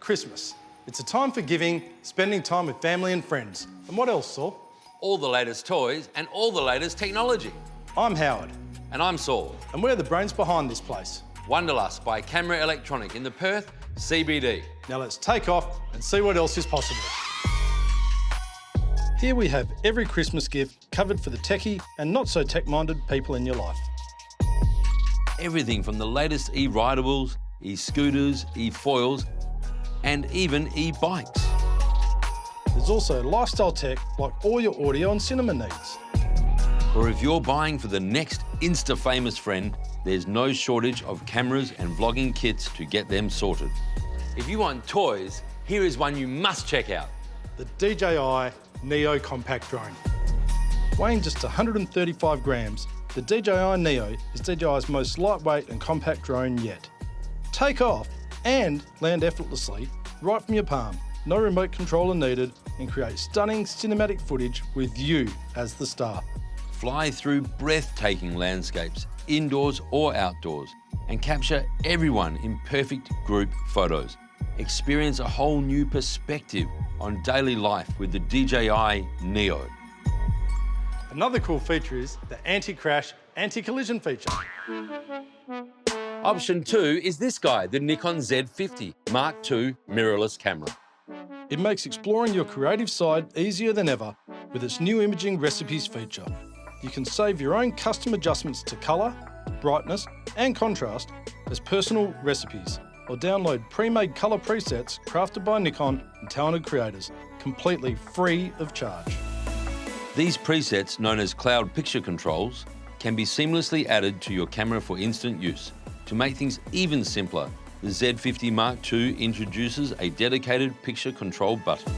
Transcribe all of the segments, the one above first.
Christmas. It's a time for giving, spending time with family and friends. And what else, Saul? All the latest toys and all the latest technology. I'm Howard. And I'm Saul. And we're the brains behind this place. Wonderlust by Camera Electronic in the Perth CBD. Now let's take off and see what else is possible. Here we have every Christmas gift covered for the techie and not so tech-minded people in your life. Everything from the latest e-ridables, e-scooters, e-foils, and even e-bikes. There's also lifestyle tech like all your audio and cinema needs. Or if you're buying for the next Insta-famous friend, there's no shortage of cameras and vlogging kits to get them sorted. If you want toys, here is one you must check out. The DJI Neo Compact Drone. Weighing just 135 grams, the DJI Neo is DJI's most lightweight and compact drone yet. Take off and land effortlessly right from your palm. No remote controller needed, and create stunning cinematic footage with you as the star. Fly through breathtaking landscapes, indoors or outdoors, and capture everyone in perfect group photos. Experience a whole new perspective on daily life with the DJI Neo. Another cool feature is the anti-crash, anti-collision feature. Option 2 is this guy, the Nikon Z50 Mark II mirrorless camera. It makes exploring your creative side easier than ever with its new imaging recipes feature. You can save your own custom adjustments to colour, brightness and contrast as personal recipes, or download pre-made colour presets crafted by Nikon and talented creators, completely free of charge. These presets, known as cloud picture controls, can be seamlessly added to your camera for instant use. To make things even simpler, the Z50 Mark II introduces a dedicated picture control button.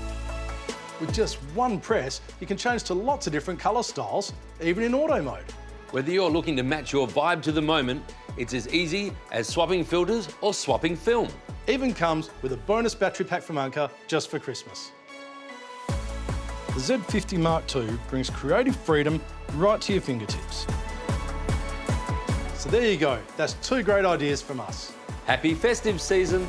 With just one press, you can change to lots of different colour styles, even in auto mode. Whether you're looking to match your vibe to the moment, it's as easy as swapping filters or swapping film. Even comes with a bonus battery pack from Anker just for Christmas. The Z50 Mark II brings creative freedom right to your fingertips. So there you go, that's 2 great ideas from us. Happy festive season!